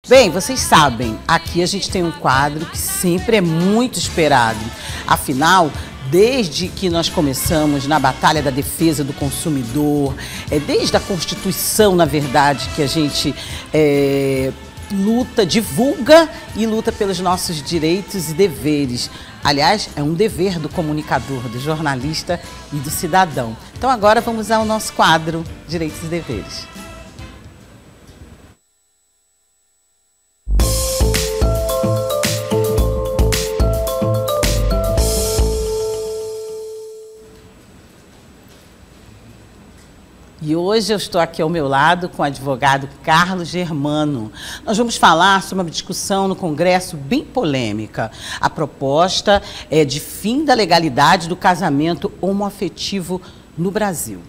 Bem, vocês sabem, aqui a gente tem um quadro que sempre é muito esperado. Afinal, desde que nós começamos na batalha da defesa do consumidor, desde a Constituição, na verdade, que a gente luta, divulga e luta pelos nossos direitos e deveres. Aliás, é um dever do comunicador, do jornalista e do cidadão. Então agora vamos ao nosso quadro Direitos e Deveres. E hoje eu estou aqui ao meu lado com o advogado Carlos Germano. Nós vamos falar sobre uma discussão no Congresso bem polêmica. A proposta é de fim da legalidade do casamento homoafetivo no Brasil.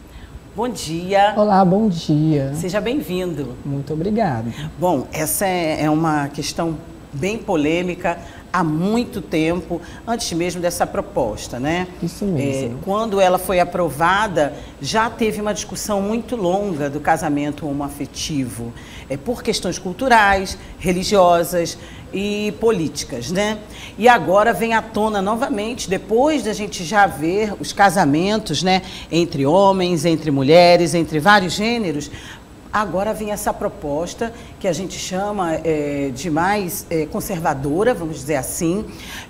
Bom dia. Olá, bom dia. Seja bem-vindo. Muito obrigada. Bom, essa é uma questão bem polêmica há muito tempo, antes mesmo dessa proposta, né? Isso mesmo. Quando ela foi aprovada, já teve uma discussão muito longa do casamento homoafetivo, por questões culturais, religiosas e políticas, né? E agora vem à tona novamente, depois da gente já ver os casamentos, né, entre homens, entre mulheres, entre vários gêneros. Agora vem essa proposta que a gente chama de mais conservadora, vamos dizer assim,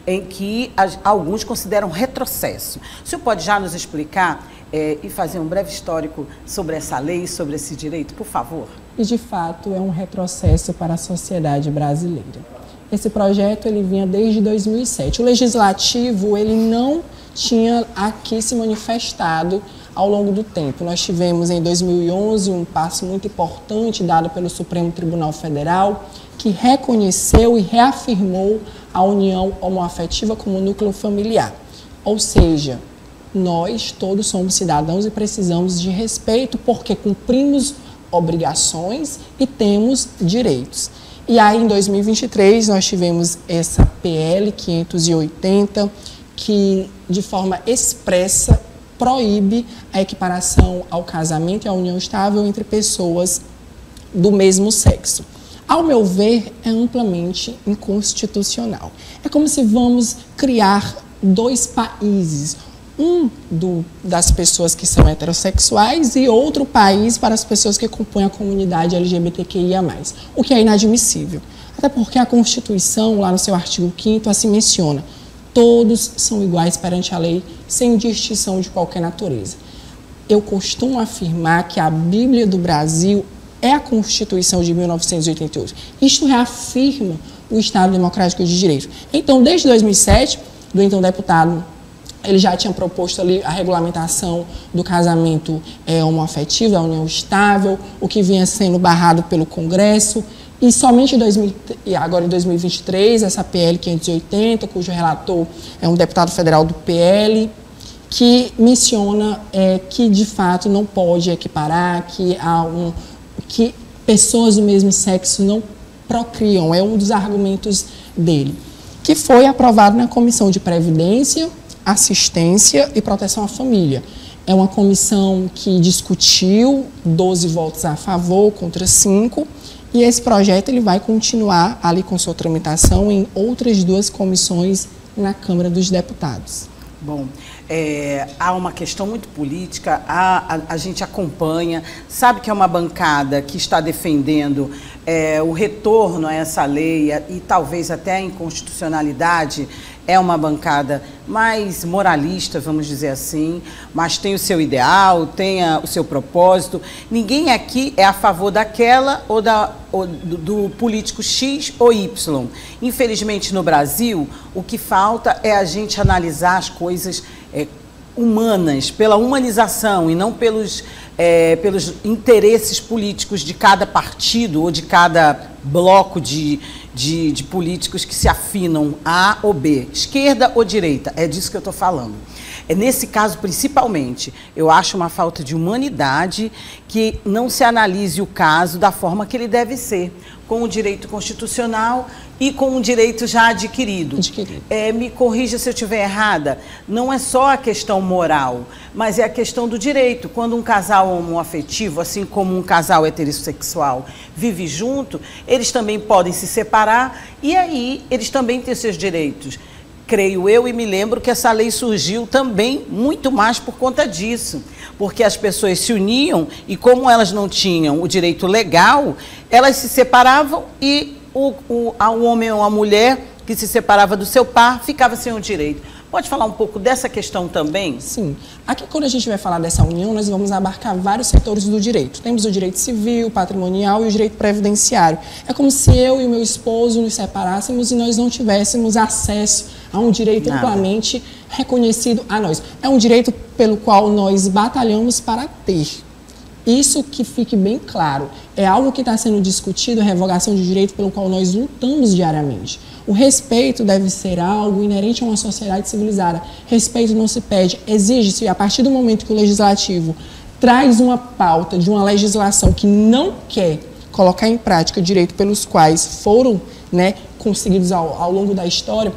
em que alguns consideram retrocesso. O senhor pode já nos explicar e fazer um breve histórico sobre essa lei, sobre esse direito, por favor? E, de fato, é um retrocesso para a sociedade brasileira. Esse projeto ele vinha desde 2007. O Legislativo ele não tinha aqui se manifestado ao longo do tempo. Nós tivemos em 2011 um passo muito importante dado pelo Supremo Tribunal Federal, que reconheceu e reafirmou a união homoafetiva como núcleo familiar. Ou seja, nós todos somos cidadãos e precisamos de respeito porque cumprimos obrigações e temos direitos. E aí, em 2023, nós tivemos essa PL 580, que de forma expressa proíbe a equiparação ao casamento e à união estável entre pessoas do mesmo sexo. Ao meu ver, é amplamente inconstitucional. É como se vamos criar dois países, das pessoas que são heterossexuais e outro país para as pessoas que compõem a comunidade LGBTQIA+, o que é inadmissível. Até porque a Constituição, lá no seu artigo 5º, assim menciona: todos são iguais perante a lei, sem distinção de qualquer natureza. Eu costumo afirmar que a Bíblia do Brasil é a Constituição de 1988. Isto reafirma o Estado Democrático de Direito. Então, desde 2007, do então deputado, ele já tinha proposto ali a regulamentação do casamento homoafetivo, da união estável, o que vinha sendo barrado pelo Congresso. E somente agora em 2023, essa PL 580, cujo relator é um deputado federal do PL, que menciona que, de fato, não pode equiparar, que pessoas do mesmo sexo não procriam. É um dos argumentos dele, que foi aprovado na Comissão de Previdência, Assistência e Proteção à Família. É uma comissão que discutiu 12 votos a favor contra 5, e esse projeto ele vai continuar ali com sua tramitação em outras 2 comissões na Câmara dos Deputados. Bom, há uma questão muito política, a gente acompanha, sabe que é uma bancada que está defendendo o retorno a essa lei e talvez até a inconstitucionalidade. É uma bancada mais moralista, vamos dizer assim, mas tem o seu ideal, tem o seu propósito. Ninguém aqui é a favor daquela ou do político X ou Y. Infelizmente, no Brasil, o que falta é a gente analisar as coisas humanas, pela humanização e não pelos interesses políticos de cada partido ou de cada bloco de políticos que se afinam A ou B, esquerda ou direita, é disso que eu estou falando. Nesse caso, principalmente, eu acho uma falta de humanidade que não se analise o caso da forma que ele deve ser, com o direito constitucional e com um direito já adquirido. Me corrija se eu estiver errada, não é só a questão moral, mas é a questão do direito. Quando um casal homoafetivo, assim como um casal heterossexual, vive junto, eles também podem se separar e aí eles também têm seus direitos. Creio eu e me lembro que essa lei surgiu também muito mais por conta disso, porque as pessoas se uniam e como elas não tinham o direito legal, elas se separavam e o homem ou a mulher que se separava do seu par ficava sem o direito. Pode falar um pouco dessa questão também? Sim. Aqui, quando a gente vai falar dessa união, nós vamos abarcar vários setores do direito. Temos o direito civil, patrimonial e o direito previdenciário. É como se eu e o meu esposo nos separássemos e nós não tivéssemos acesso a um direito amplamente reconhecido a nós. É um direito pelo qual nós batalhamos para ter. Isso que fique bem claro. É algo que está sendo discutido, a revogação de direito pelo qual nós lutamos diariamente. O respeito deve ser algo inerente a uma sociedade civilizada. Respeito não se pede, exige-se, a partir do momento que o legislativo traz uma pauta de uma legislação que não quer colocar em prática direitos pelos quais foram conseguidos ao longo da história,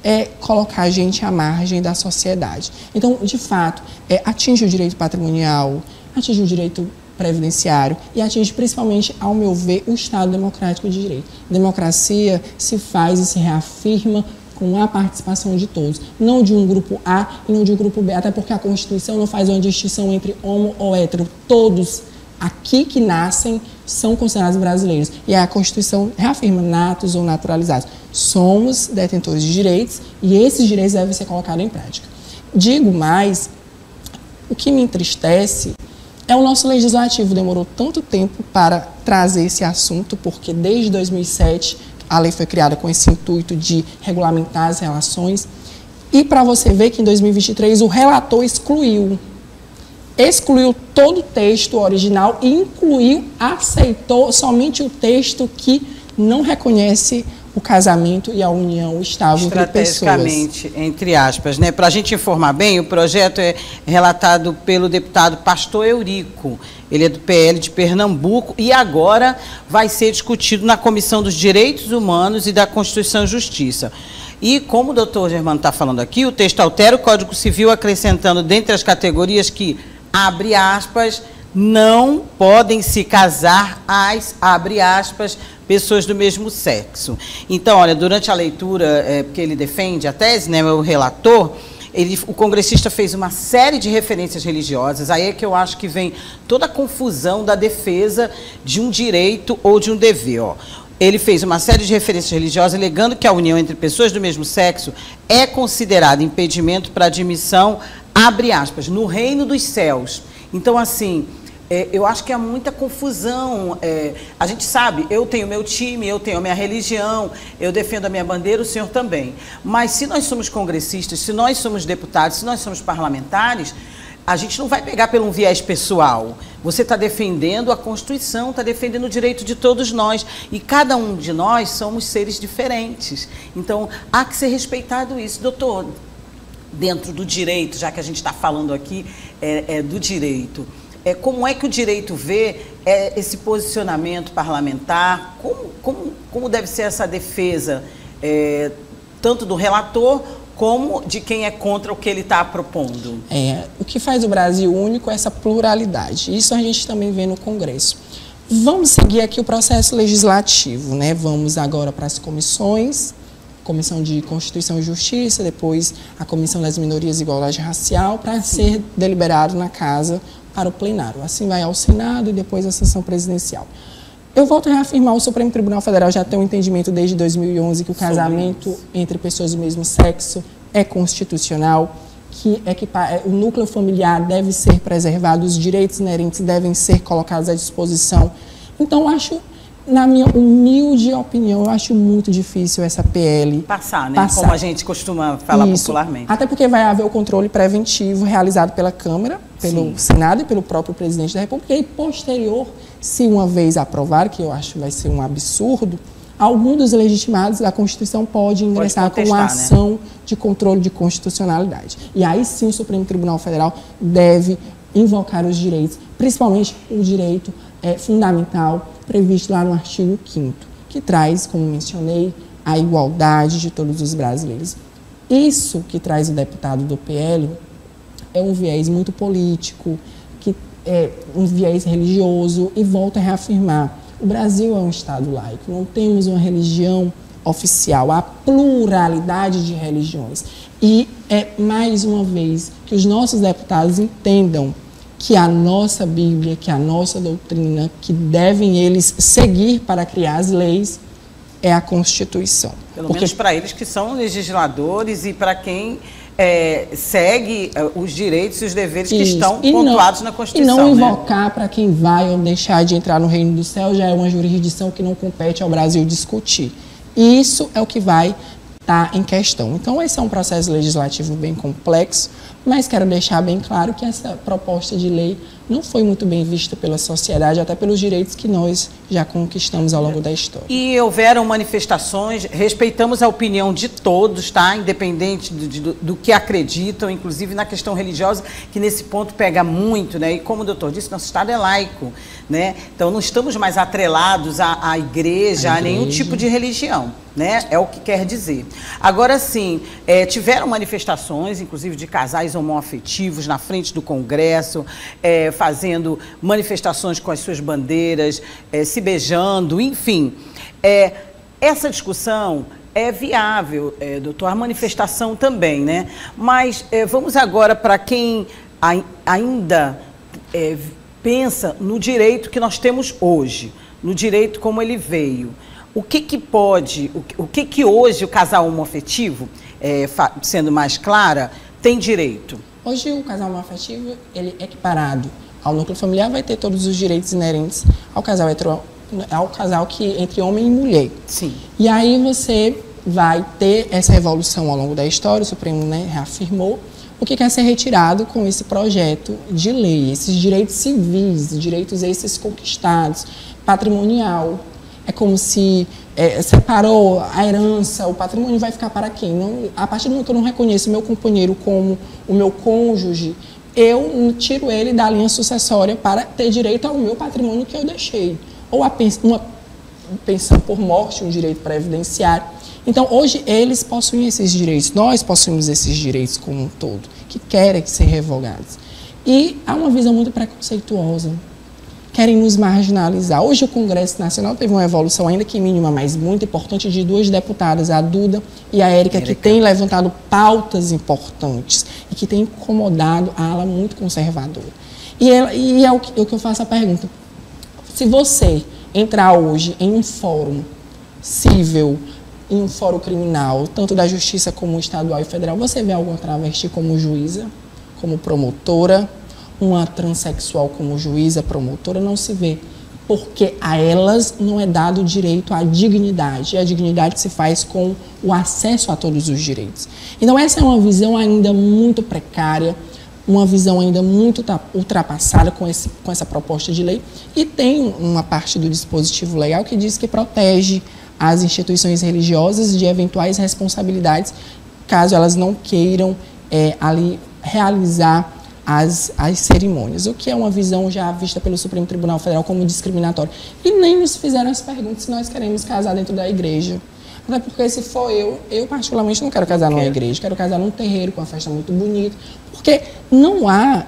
é colocar a gente à margem da sociedade. Então, de fato, atinge o direito patrimonial, atinge o direito previdenciário e atinge principalmente, ao meu ver, o Estado democrático de direito. Democracia se faz e se reafirma com a participação de todos, não de um grupo A e não de um grupo B, até porque a Constituição não faz uma distinção entre homo ou hétero. Todos aqui que nascem são considerados brasileiros e a Constituição reafirma natos ou naturalizados. Somos detentores de direitos e esses direitos devem ser colocados em prática. Digo mais, o que me entristece é o nosso legislativo demorou tanto tempo para trazer esse assunto, porque desde 2007 a lei foi criada com esse intuito de regulamentar as relações. E para você ver que em 2023 o relator excluiu todo o texto original e aceitou somente o texto que não reconhece o casamento e a união estável entre pessoas. Estrategicamente, entre aspas, né? Para a gente informar bem, o projeto é relatado pelo deputado Pastor Eurico. Ele é do PL de Pernambuco e agora vai ser discutido na Comissão dos Direitos Humanos e da Constituição e Justiça. E, como o doutor Germano está falando aqui, o texto altera o Código Civil, acrescentando, dentre as categorias que, abre aspas, não podem se casar abre aspas, pessoas do mesmo sexo. Então, olha, durante a leitura, porque ele defende a tese, né, o relator, o congressista fez uma série de referências religiosas, aí é que eu acho que vem toda a confusão da defesa de um direito ou de um dever, ó. Ele fez uma série de referências religiosas, alegando que a união entre pessoas do mesmo sexo é considerada impedimento para admissão, abre aspas, no reino dos céus. Então, assim, eu acho que há muita confusão. A gente sabe, eu tenho meu time, eu tenho a minha religião, eu defendo a minha bandeira, o senhor também. Mas se nós somos congressistas, se nós somos deputados, se nós somos parlamentares, a gente não vai pegar por um viés pessoal. Você está defendendo a Constituição, está defendendo o direito de todos nós. E cada um de nós somos seres diferentes. Então, há que ser respeitado isso. Doutor, dentro do direito, já que a gente está falando aqui do direito, como é que o direito vê esse posicionamento parlamentar? Como deve ser essa defesa, tanto do relator como de quem é contra o que ele está propondo? O que faz o Brasil único é essa pluralidade. Isso a gente também vê no Congresso. Vamos seguir aqui o processo legislativo, né? Vamos agora para as comissões, Comissão de Constituição e Justiça, depois a Comissão das Minorias e Igualdade Racial, para ser deliberado na Casa para o plenário. Assim vai ao Senado e depois à sessão presidencial. Eu volto a reafirmar, o Supremo Tribunal Federal já tem um entendimento desde 2011 que o casamento entre pessoas do mesmo sexo é constitucional, que o núcleo familiar deve ser preservado, os direitos inerentes devem ser colocados à disposição. Então, na minha humilde opinião, eu acho muito difícil essa PL passar. Como a gente costuma falar popularmente. Até porque vai haver o controle preventivo realizado pela Câmara, pelo Senado e pelo próprio presidente da República, e posterior, se uma vez aprovado, que eu acho que vai ser um absurdo, algum dos legitimados da Constituição pode ingressar com uma ação de controle de constitucionalidade. E aí sim o Supremo Tribunal Federal deve invocar os direitos, principalmente o direito fundamental previsto lá no artigo 5º. que traz, como mencionei, a igualdade de todos os brasileiros. Isso que traz o deputado do PL é um viés muito político, que é um viés religioso, e volta a reafirmar: o Brasil é um Estado laico, não temos uma religião oficial, há pluralidade de religiões. E é, mais uma vez, que os nossos deputados entendam que a nossa Bíblia, que a nossa doutrina, que devem eles seguir para criar as leis, é a Constituição. Pelo menos para eles que são legisladores e para quem segue os direitos e os deveres que estão pontuados na Constituição. E não invocar, para quem vai ou deixar de entrar no reino do céu, já é uma jurisdição que não compete ao Brasil discutir. Isso é o que vai estar em questão. Então, esse é um processo legislativo bem complexo, mas quero deixar bem claro que essa proposta de lei não foi muito bem vista pela sociedade, até pelos direitos que nós já conquistamos ao longo da história. E houveram manifestações, respeitamos a opinião de todos, tá? Independente do que acreditam, inclusive na questão religiosa, que nesse ponto pega muito, né? E como o doutor disse, nosso Estado é laico, né? Então não estamos mais atrelados à igreja, a nenhum tipo de religião, né? É o que quer dizer. Agora sim, tiveram manifestações, inclusive de casais homoafetivos na frente do Congresso, fazendo manifestações com as suas bandeiras, se beijando, enfim. Essa discussão é viável, doutor, a manifestação também, né? Mas vamos agora para quem ainda pensa no direito que nós temos hoje, no direito como ele veio. O que hoje o casal homoafetivo, sendo mais clara, tem direito? Hoje o casal homoafetivo, ele é equiparado ao núcleo familiar, vai ter todos os direitos inerentes ao casal entre homem e mulher. Sim. E aí você vai ter essa evolução ao longo da história, o Supremo, né, reafirmou o que quer ser retirado com esse projeto de lei, esses direitos civis, direitos esses conquistados, patrimonial. É como se separou a herança, o patrimônio vai ficar para quem? Não, a partir do momento que eu não reconheço meu companheiro como o meu cônjuge, eu tiro ele da linha sucessória para ter direito ao meu patrimônio que eu deixei. Ou uma pensão por morte, um direito previdenciário. Então, hoje, eles possuem esses direitos, nós possuímos esses direitos como um todo, que querem ser revogados. E há uma visão muito preconceituosa. Querem nos marginalizar. Hoje o Congresso Nacional teve uma evolução, ainda que mínima, mas muito importante, de duas deputadas, a Duda e a Érica, que têm levantado pautas importantes e que têm incomodado a ala muito conservadora. E é o que eu faço a pergunta. Se você entrar hoje em um fórum civil, em um fórum criminal, tanto da Justiça como estadual e federal, você vê alguma travesti como juíza, como promotora, uma transexual como juíza, promotora, não se vê, porque a elas não é dado o direito à dignidade, e a dignidade se faz com o acesso a todos os direitos. Então essa é uma visão ainda muito precária, uma visão ainda muito ultrapassada com essa proposta de lei, e tem uma parte do dispositivo legal que diz que protege as instituições religiosas de eventuais responsabilidades, caso elas não queiram ali realizar as cerimônias, o que é uma visão já vista pelo Supremo Tribunal Federal como discriminatória. E nem nos fizeram as perguntas se nós queremos casar dentro da igreja. Até porque se for eu particularmente não quero casar numa igreja, quero casar num terreiro com uma festa muito bonita, porque não há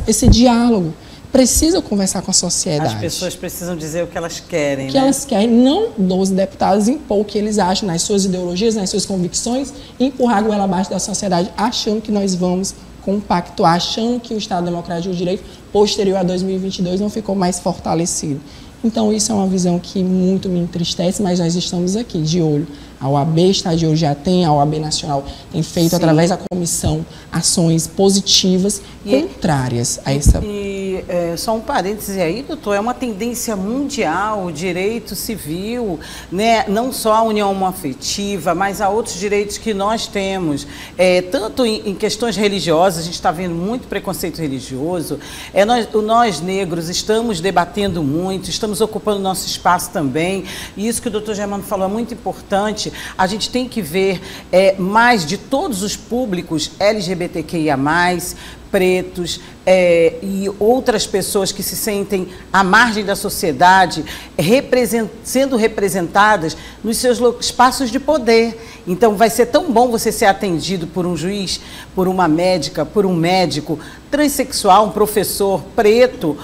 esse diálogo. Precisa conversar com a sociedade. As pessoas precisam dizer o que elas querem, o que elas querem, não 12 deputados impor o que eles acham nas suas ideologias, nas suas convicções, e empurrar a goela abaixo da sociedade, achando que nós vamos com um pacto, achando que o Estado Democrático de Direito, posterior a 2022, não ficou mais fortalecido. Então, isso é uma visão que muito me entristece, mas nós estamos aqui, de olho. A OAB está de olho, já tem, a OAB Nacional tem feito, sim, através da comissão, ações positivas contrárias a essa... Só um parêntese aí, doutor, é uma tendência mundial, o direito civil, né? Não só a união homoafetiva, mas há outros direitos que nós temos, tanto em questões religiosas, a gente está vendo muito preconceito religioso, nós negros estamos debatendo muito, estamos ocupando nosso espaço também, e isso que o doutor Germano falou é muito importante. A gente tem que ver mais de todos os públicos LGBTQIA+, pretos e outras pessoas que se sentem à margem da sociedade sendo representadas nos seus espaços de poder. Então vai ser tão bom você ser atendido por um juiz, por uma médica, por um médico transexual, um professor preto,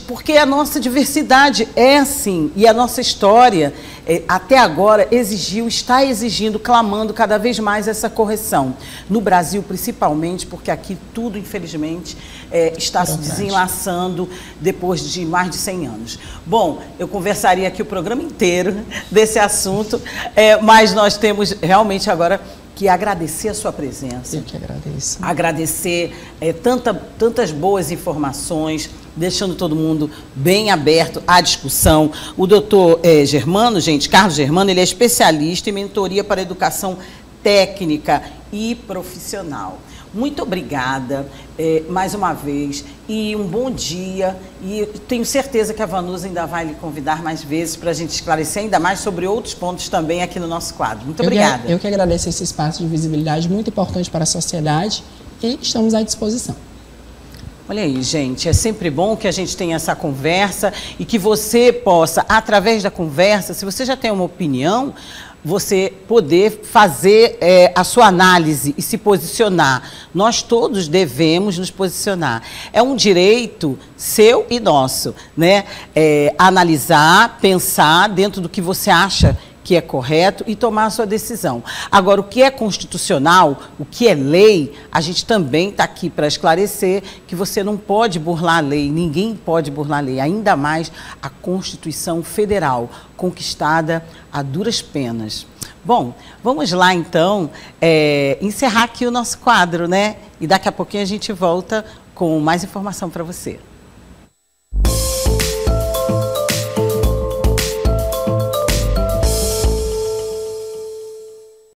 porque a nossa diversidade é assim, e a nossa história até agora está exigindo, clamando cada vez mais essa correção. No Brasil, principalmente, porque aqui tudo, infelizmente, está se desenlaçando depois de mais de 100 anos. Bom, eu conversaria aqui o programa inteiro desse assunto, mas nós temos realmente agora que agradecer a sua presença. Eu que agradeço. Agradecer tantas boas informações, deixando todo mundo bem aberto à discussão. O doutor Germano, Carlos Germano, ele é especialista em mentoria para educação técnica e profissional. Muito obrigada mais uma vez e um bom dia. E tenho certeza que a Vanusa ainda vai lhe convidar mais vezes para a gente esclarecer ainda mais sobre outros pontos também aqui no nosso quadro. Muito obrigada. Eu que agradeço esse espaço de visibilidade muito importante para a sociedade e estamos à disposição. Olha aí, gente, é sempre bom que a gente tenha essa conversa e que você possa, através da conversa, se você já tem uma opinião, você poder fazer a sua análise e se posicionar. Nós todos devemos nos posicionar. É um direito seu e nosso, né? Analisar, pensar dentro do que você acha que é correto e tomar a sua decisão. Agora, o que é constitucional, o que é lei, a gente também está aqui para esclarecer que você não pode burlar a lei, ninguém pode burlar a lei, ainda mais a Constituição Federal, conquistada a duras penas. Bom, vamos lá então encerrar aqui o nosso quadro, né? E daqui a pouquinho a gente volta com mais informação para você.